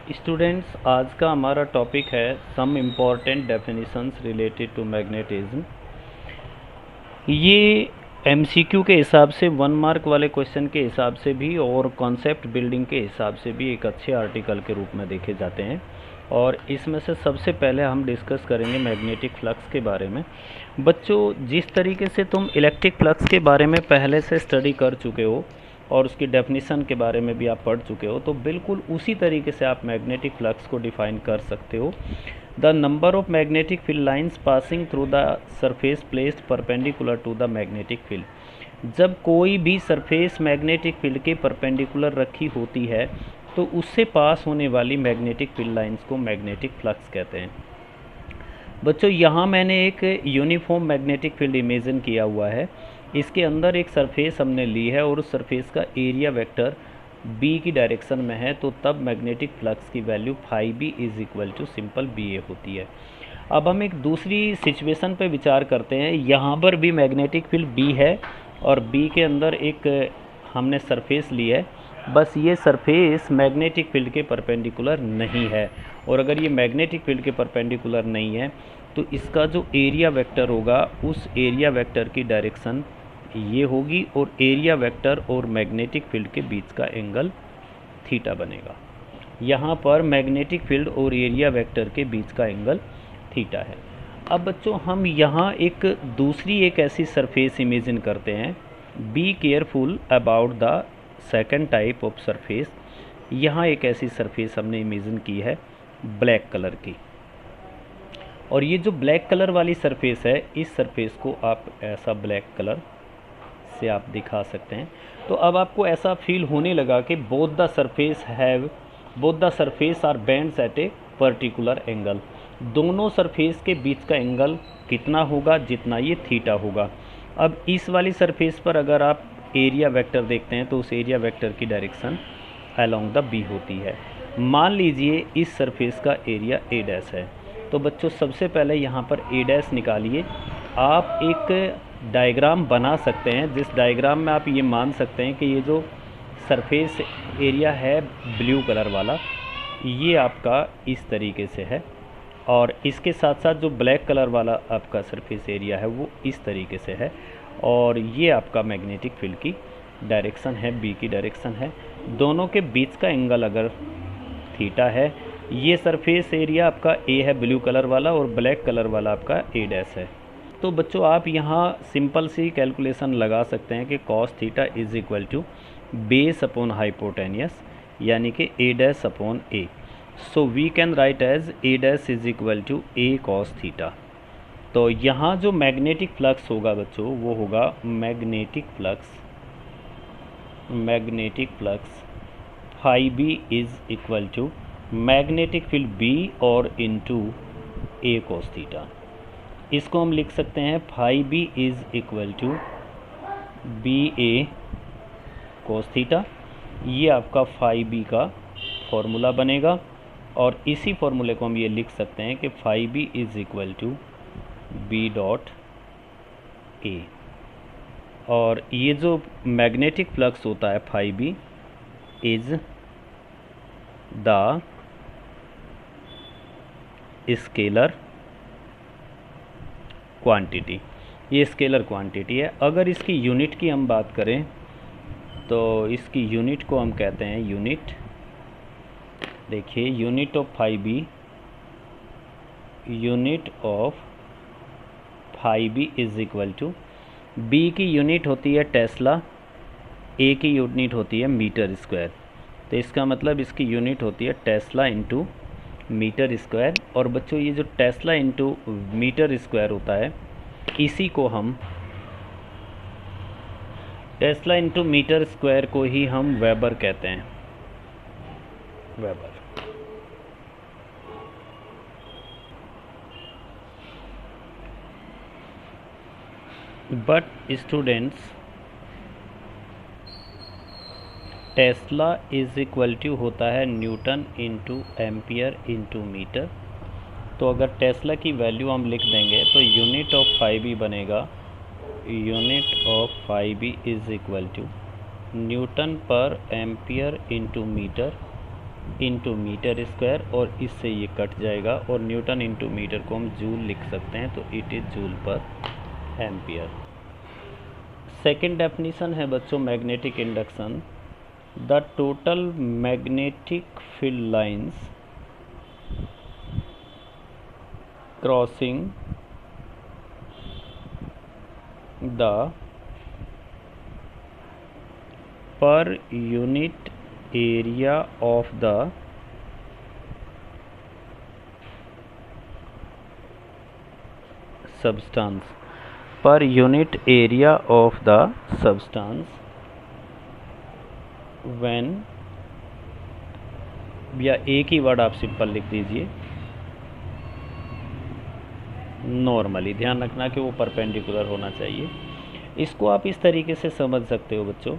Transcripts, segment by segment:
Students, आज का हमारा टॉपिक है some important definitions related to magnetism. ये एमसीक्यू के हिसाब से 1 मार्क वाले क्वेश्चन के हिसाब से भी और कॉन्सेप्ट बिल्डिंग के हिसाब से भी एक अच्छे आर्टिकल के रूप में देखे जाते हैं। और इसमें से सबसे पहले हम डिस्कस करेंगे मैग्नेटिक फ्लक्स के बारे में। बच्चों, जिस तरीके से तुम इलेक्ट्रिक फ्लक्स के बारे में पहले से स्टडी कर चुके हो और उसकी डेफिनेशन के बारे में भी आप पढ़ चुके हो, तो बिल्कुल उसी तरीके से आप मैग्नेटिक फ्लक्स को डिफाइन कर सकते हो। The number of magnetic field lines passing through the surface placed perpendicular to the magnetic field. जब कोई भी सरफेस मैग्नेटिक फील्ड के परपेंडिकुलर रखी होती है तो उससे पास होने वाली मैग्नेटिक फील्ड लाइंस को मैग्नेटिक फ्लक्स कहते हैं। बच्चों, यहाँ मैंने एक यूनिफॉर्म मैग्नेटिक फील्ड इमेजिन किया हुआ है। इसके अंदर एक सरफेस हमने ली है और उस सरफेस का एरिया वेक्टर बी की डायरेक्शन में है, तो तब मैग्नेटिक फ्लक्स की value phi B is equal to simple B A होती है। अब हम एक दूसरी सिचुएशन पे विचार करते हैं। यहाँ पर भी मैग्नेटिक फील्ड बी है और बी के अंदर एक हमने सरफेस ली है, बस ये सरफेस मैग्नेटिक फील्ड के परपेंडिकुलर नहीं है। और अगर ये मैग्नेटिक फील्ड के परपेंडिकुलर नहीं है तो इसका जो एरिया वेक्टर होगा उस एरिया वेक्टर की डायरेक्शन ये होगी और एरिया वेक्टर और मैग्नेटिक फील्ड के बीच का एंगल थीटा बनेगा। यहाँ पर मैग्नेटिक फील्ड और एरिया वेक्टर के बीच का एंगल थीटा है। अब बच्चों, हम यहाँ एक दूसरी एक ऐसी सरफेस इमेजिन करते हैं। Be careful about the second type of surface. यहाँ एक ऐसी सरफेस हमने इमेजिन की है ब्लैक कलर की, और ये जो ब्लैक कलर वाली सरफेस है, इस सरफेस को आप ऐसा ब्लैक कलर से आप दिखा सकते हैं। तो अब आपको ऐसा फील होने लगा कि both the surface are bends at a particular angle. दोनों सरफेस के बीच का एंगल कितना होगा? जितना ये थीटा होगा। अब इस वाली सरफेस पर अगर आप एरिया वेक्टर देखते हैं तो उस एरिया वेक्टर की डायरेक्शन अलोंग द बी होती है। मान लीजिए इस सरफेस का एरिया ए डैश है, तो बच्चों सबसे पहले यहाँ पर ए डैश निकालिए। आप एक डायग्राम बना सकते हैं जिस डायग्राम में आप ये मान सकते हैं कि ये जो सरफेस एरिया है ब्लू कलर वाला, ये आपका इस तरीके से है, और इसके साथ साथ जो ब्लैक कलर वाला आपका सरफेस एरिया है वो इस तरीके से है, और ये आपका मैग्नेटिक फील्ड की डायरेक्शन है, बी की डायरेक्शन है। दोनों के बीच का एंगल अगर थीटा है, ये सरफेस एरिया आपका ए है ब्लू कलर वाला और ब्लैक कलर वाला आपका ए डैश है। तो बच्चों, आप यहाँ सिंपल सी कैलकुलेशन लगा सकते हैं कि cos theta is equal to base upon hypotenuse, यानी कि A dash upon A. So we can write as A dash is equal to A cos theta. तो यहाँ जो मैग्नेटिक फ्लक्स होगा बच्चों, वो होगा magnetic flux phi B is equal to magnetic field B और इनटू ए कॉस थीटा। इसको हम लिख सकते हैं phi B is equal to B A cos theta. ये आपका फाई बी का फॉर्मूला बनेगा, और इसी फॉर्मूले को हम ये लिख सकते हैं कि phi B is equal to B dot A. और ये जो मैग्नेटिक फ्लक्स होता है phi B is the scalar quantity. ये स्केलर क्वांटिटी है। अगर इसकी यूनिट की हम बात करें तो इसकी यूनिट को हम कहते हैं यूनिट। देखिए, unit of phi B is equal to, B की यूनिट होती है टेस्ला, ए की यूनिट होती है मीटर स्क्वायर। तो इसका मतलब इसकी यूनिट होती है टेस्ला इंटू मीटर स्क्वायर। और बच्चों, ये जो टेस्ला इंटू मीटर स्क्वायर होता है, इसी को हम टेस्ला इंटू मीटर स्क्वायर को ही हम वेबर कहते हैं, weber. But students, tesla is equal to होता है newton into ampere into metre. तो अगर टेस्ला की वैल्यू हम लिख देंगे तो यूनिट ऑफ फाई बी बनेगा, unit of phi B is equal to newton per ampere into metre into metre square, और इससे ये कट जाएगा और न्यूटन इंटू मीटर को हम जूल लिख सकते हैं, तो इट इज़ जूल पर एम्पियर। सेकेंड डेफिनीशन है बच्चों magnetic induction. The total magnetic field lines crossing the पर unit area of the substance, per unit area of the substance when, या एक ही वर्ड आप सिंपल लिख दीजिए, नॉर्मली। ध्यान रखना कि वो परपेंडिकुलर होना चाहिए। इसको आप इस तरीके से समझ सकते हो बच्चों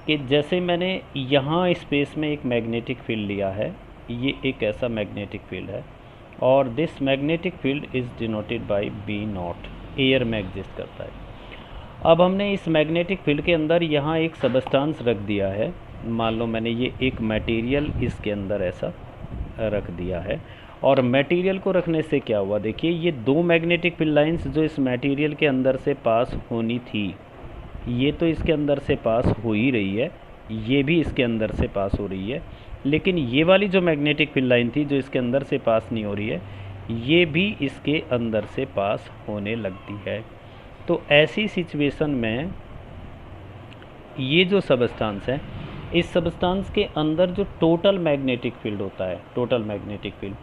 कि जैसे मैंने यहाँ स्पेस में एक मैग्नेटिक फील्ड लिया है, ये एक ऐसा मैग्नेटिक फील्ड है, और this magnetic field is denoted by B nought, air में एग्जिस्ट करता है। अब हमने इस मैग्नेटिक फील्ड के अंदर यहाँ एक सबस्टांस रख दिया है। मान लो मैंने ये एक मटेरियल इसके अंदर ऐसा रख दिया है, और मटेरियल को रखने से क्या हुआ, देखिए ये दो मैग्नेटिक फील्ड लाइंस जो इस मटेरियल के अंदर से पास होनी थी, ये तो इसके अंदर से पास हो ही रही है, ये भी इसके अंदर से पास हो रही है, लेकिन ये वाली जो मैग्नेटिक फील्ड लाइन थी जो इसके अंदर से पास नहीं हो रही है, ये भी इसके अंदर से पास होने लगती है। तो ऐसी सिचुएशन में ये जो सबस्टांस है, इस सबस्टांस के अंदर जो टोटल मैग्नेटिक फील्ड होता है, टोटल मैग्नेटिक फील्ड,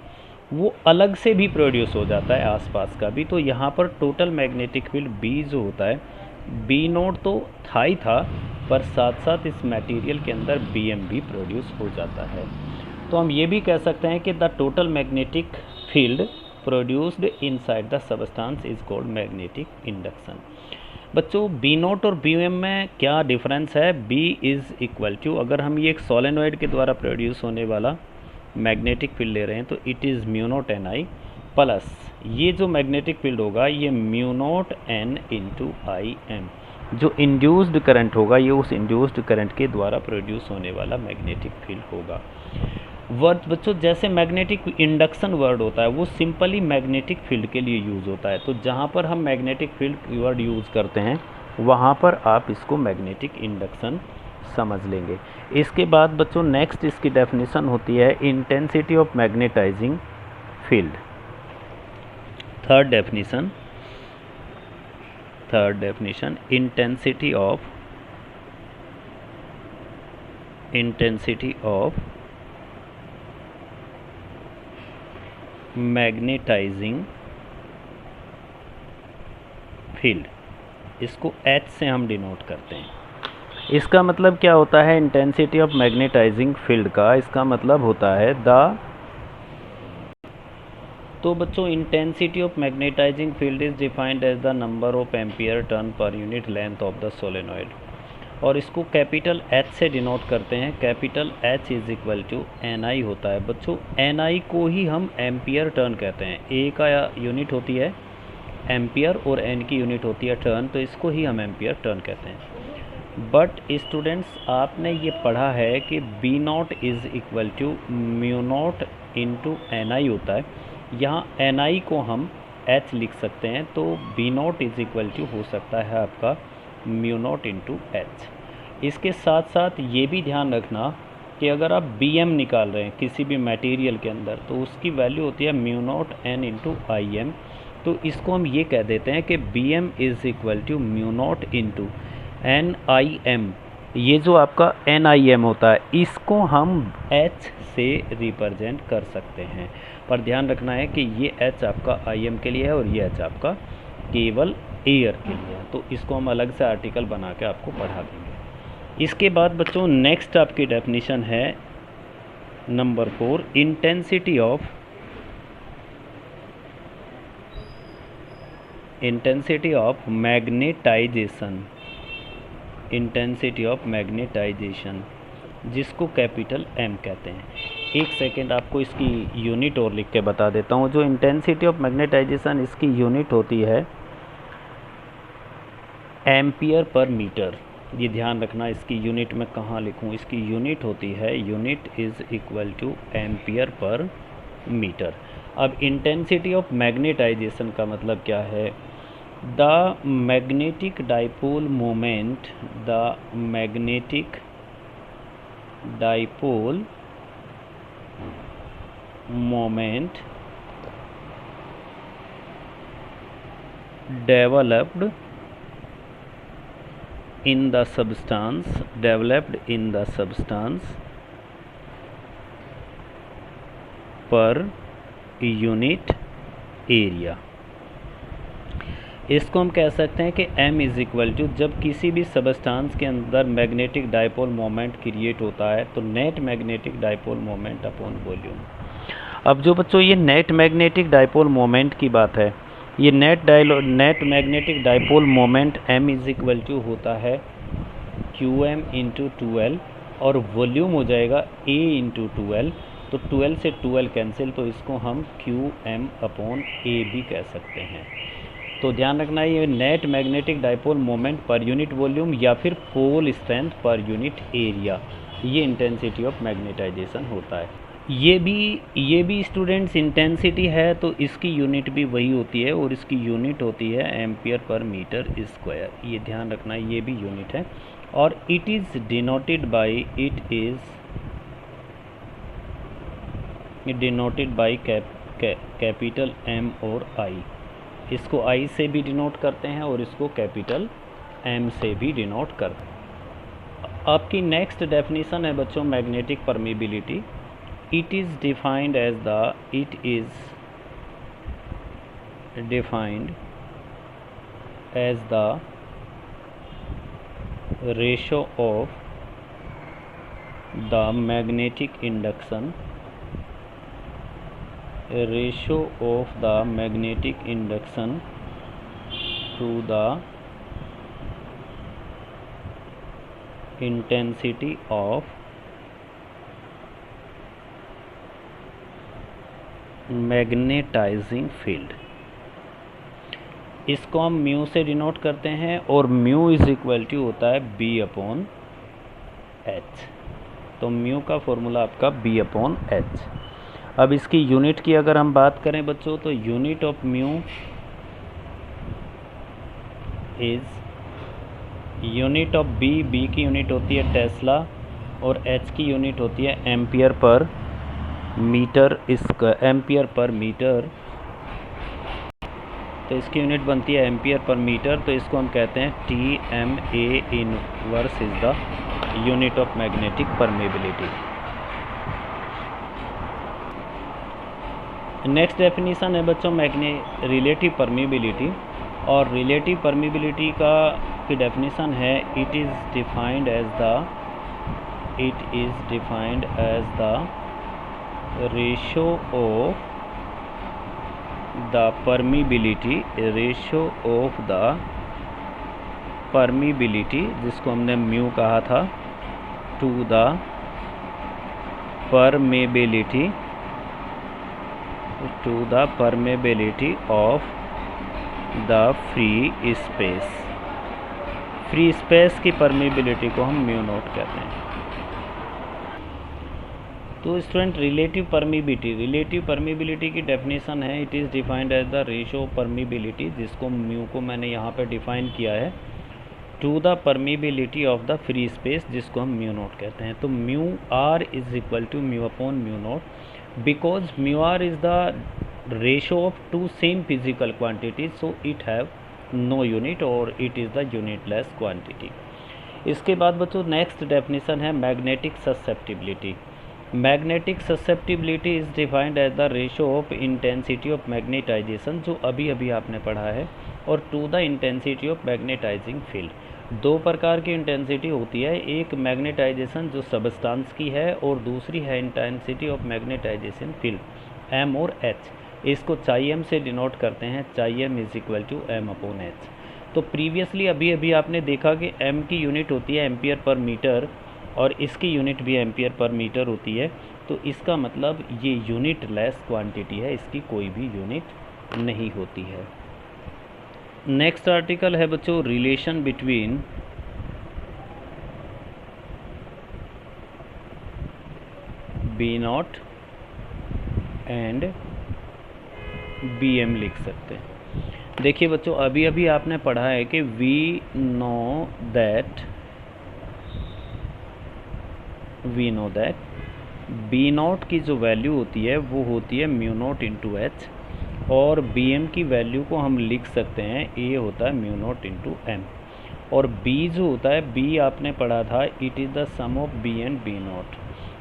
वो अलग से भी प्रोड्यूस हो जाता है, आसपास का भी। तो यहाँ पर टोटल मैग्नेटिक फील्ड बी जो होता है, बी नोट तो था ही था, पर साथ साथ इस मटेरियल के अंदर बी एम भी प्रोड्यूस हो जाता है। तो हम ये भी कह सकते हैं कि the total magnetic field produced inside the substance is called magnetic induction. बच्चों बी नोट और बी एम में क्या डिफरेंस है? बी इज़ इक्वल टू, अगर हम ये एक सोलेनॉइड के द्वारा प्रोड्यूस होने वाला मैग्नेटिक फील्ड ले रहे हैं तो it is mu nought N I, plus ये जो मैग्नेटिक फील्ड होगा ये mu nought N into I M, जो इंड्यूस्ड करंट होगा ये उस इंड्यूस्ड करंट के द्वारा प्रोड्यूस होने वाला मैग्नेटिक फील्ड होगा। वर्ड बच्चों जैसे मैग्नेटिक इंडक्शन वर्ड होता है वो सिंपली मैग्नेटिक फील्ड के लिए यूज़ होता है, तो जहाँ पर हम मैग्नेटिक फील्ड वर्ड यूज़ करते हैं वहाँ पर आप इसको मैग्नेटिक इंडक्शन समझ लेंगे। इसके बाद बच्चों नेक्स्ट इसकी डेफिनेशन होती है intensity of magnetising field. Third definition intensity of magnetising field, इसको H से हम डिनोट करते हैं। इसका मतलब क्या होता है इंटेंसिटी ऑफ मैग्नेटाइजिंग फील्ड का? इसका मतलब होता है तो बच्चों intensity of magnetising field is defined as the number of ampere turn per unit length of the solenoid, और इसको कैपिटल H से डिनोट करते हैं। Capital H is equal to NI होता है। बच्चों NI को ही हम एम्पियर टर्न कहते हैं। A का यूनिट होती है एम्पियर और N की यूनिट होती है टर्न, तो इसको ही हम एम्पियर टर्न कहते हैं। बट स्टूडेंट्स आपने ये पढ़ा है कि B nought is equal to mu nought into NI होता है। यहाँ NI को हम H लिख सकते हैं, तो B nought is equal to हो सकता है आपका म्यू नॉट इंटू H। इसके साथ साथ ये भी ध्यान रखना कि अगर आप Bm निकाल रहे हैं किसी भी मटेरियल के अंदर तो उसकी वैल्यू होती है mu not N into IM, तो इसको हम ये कह देते हैं कि Bm is equal to mu nought into NIM। ये जो आपका NIM होता है इसको हम H से रिप्रेजेंट कर सकते हैं, पर ध्यान रखना है कि ये H आपका IM के लिए है और ये H आपका केवल एयर के लिए है, तो इसको हम अलग से आर्टिकल बना के आपको पढ़ा देंगे। इसके बाद बच्चों नेक्स्ट आपकी डेफिनेशन है नंबर 4 इंटेंसिटी ऑफ मैग्नेटाइजेशन, जिसको कैपिटल M कहते हैं। एक सेकेंड आपको इसकी यूनिट और लिख के बता देता हूँ। जो इंटेंसिटी ऑफ मैग्नेटाइजेशन इसकी यूनिट होती है एम्पियर पर मीटर। ये ध्यान रखना, इसकी यूनिट में कहाँ लिखूँ, इसकी यूनिट होती है, unit is equal two ampere per metre. अब इंटेंसिटी ऑफ मैग्नेटाइजेशन का मतलब क्या है? The magnetic dipole moment, the magnetic dipole moment developed in the substance per unit area. इसको हम कह सकते हैं कि m इज़ इक्वल टू, जब किसी भी सबस्टांस के अंदर मैग्नेटिक डाइपोल मोमेंट क्रिएट होता है तो net magnetic dipole moment upon volume. अब जो बच्चों ये नेट मैग्नेटिक डाइपोल मोमेंट की बात है, ये net magnetic dipole moment m is equal to होता है qm इंटू 2l, और वॉल्यूम हो जाएगा a इंटू 2l। तो 12 से 12 कैंसिल, तो इसको हम qm अपॉन a भी कह सकते हैं। तो ध्यान रखना, ये net magnetic dipole moment per unit volume या फिर pole strength per unit area, ये इंटेंसिटी ऑफ मैग्नेटाइजेशन होता है। ये भी स्टूडेंट्स इंटेंसिटी है, तो इसकी यूनिट भी वही होती है और इसकी यूनिट होती है एम्पियर पर मीटर स्क्वायर। ये ध्यान रखना, ये भी यूनिट है, और it is denoted by capital M और I। इसको I से भी डिनोट करते हैं और इसको कैपिटल M से भी डिनोट करते हैं। आपकी नेक्स्ट डेफिनेशन है बच्चों magnetic permeability. It is defined as the ratio of the magnetic induction to the intensity of magnetising field. इसको हम म्यू से डिनोट करते हैं और म्यू इज़ इक्वल टू होता है b अपॉन h। तो म्यू का फॉर्मूला आपका b अपॉन h। अब इसकी यूनिट की अगर हम बात करें बच्चों, तो unit of mu is unit of b की यूनिट होती है टेस्ला और h की यूनिट होती है ampere per metre ampere per metre. तो इसकी यूनिट बनती है एम्पियर पर मीटर, तो इसको हम कहते हैं TMA inverse is the unit of magnetic permeability. Next definition है बच्चों रिलेटिव परमिबिलिटी, और रिलेटिव परमिबिलिटी की डेफिनेशन है it is defined as the ratio of the permeability, जिसको हमने म्यू कहा था, to the permeability of the free space की परमिबिलिटी को हम म्यू नोट कहते हैं। तो स्टूडेंट रिलेटिव परमिबिलिटी की डेफिनेशन है it is defined as the ratio of permeability, जिसको म्यू को मैंने यहाँ पे डिफाइन किया है, to the permeability of the free space, जिसको हम म्यू नोट कहते हैं। तो mu r is equal to mu upon mu naught, because mu are is the ratio of two same physical quantities, so it have no unit और it is the unitless quantity. इसके बाद बच्चों next definition है magnetic susceptibility. Magnetic susceptibility is defined as the ratio of intensity of magnetisation, जो अभी अभी आपने पढ़ा है, और to the intensity of magnetising field. दो प्रकार की इंटेंसिटी होती है, एक मैग्नेटाइजेशन जो सबस्टांस की है और दूसरी है intensity of magnetisation field M और एच। इसको चाई एम से डिनोट करते हैं, chi M is equal to M upon H. तो प्रीवियसली अभी अभी आपने देखा कि एम की यूनिट होती है एम्पियर पर मीटर और इसकी यूनिट भी एम्पियर पर मीटर होती है, तो इसका मतलब ये यूनिट लेस क्वांटिटी है, इसकी कोई भी यूनिट नहीं होती है। नेक्स्ट आर्टिकल है बच्चों relation between B nought and B M लिख सकते हैं। देखिए बच्चों, अभी अभी आपने पढ़ा है कि we know that B nought की जो वैल्यू होती है वो होती है म्यू नॉट इंटू एच, और बी एम की वैल्यू को हम लिख सकते हैं, ए होता है म्यू नॉट इंटू एम। और बी जो होता है, बी आपने पढ़ा था it is the sum of B and B nought.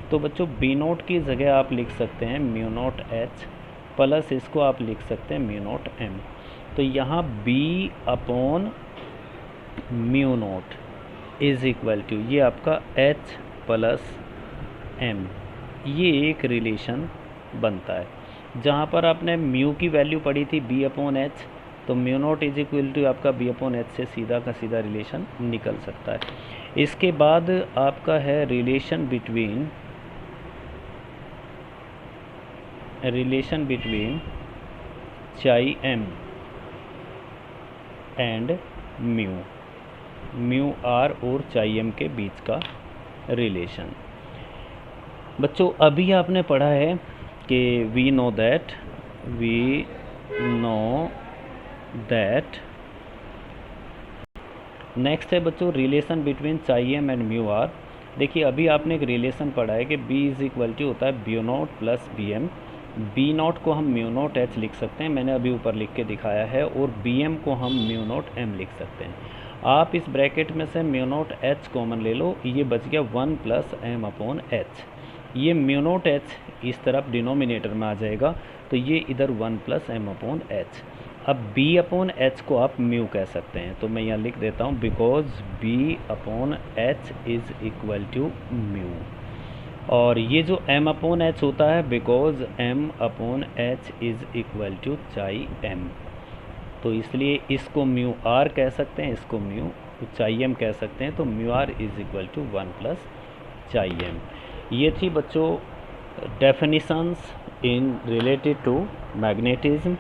तो बच्चों बी नॉट की जगह आप लिख सकते हैं म्यू नॉट एच प्लस इसको आप लिख सकते हैं म्यू नॉट एम। तो यहाँ B upon mu nought is equal to ये आपका एच प्लस एम, ये एक रिलेशन बनता है। जहाँ पर आपने म्यू की वैल्यू पढ़ी थी बी अपॉन एच, तो mu nought is equal to आपका बी अपॉन एच से सीधा का सीधा रिलेशन निकल सकता है। इसके बाद आपका है रिलेशन बिटवीन चाई एम एंड म्यू आर और चाई एम के बीच का रिलेशन। बच्चों अभी आपने पढ़ा है कि वी नो दैट नेक्स्ट है बच्चों रिलेशन बिटवीन चाई एम एंड म्यू आर। देखिए अभी आपने एक रिलेशन पढ़ा है कि बी इज इक्वल टू होता है B nought plus B M. B nought को हम म्यू नॉट एच लिख सकते हैं, मैंने अभी ऊपर लिख के दिखाया है, और बी एम को हम म्यू नॉट एम लिख सकते हैं। आप इस ब्रैकेट में से म्यू नॉट एच कॉमन ले लो, ये बच गया 1 प्लस एम अपॉन एच। ये म्यू नॉट एच इस तरफ डिनोमिनेटर में आ जाएगा, तो ये इधर 1 प्लस एम अपॉन एच। अब b अपॉन एच को आप म्यू कह सकते हैं, तो मैं यहाँ लिख देता हूँ because b upon H is equal to mu. और ये जो m अपॉन एच होता है because m upon H is equal to chi m, तो इसलिए इसको म्यू आर कह सकते हैं, इसको म्यू चाई m कह सकते हैं। तो mu are is equal to 1 plus chi m। ये थी बच्चों definitions in related to magnetism.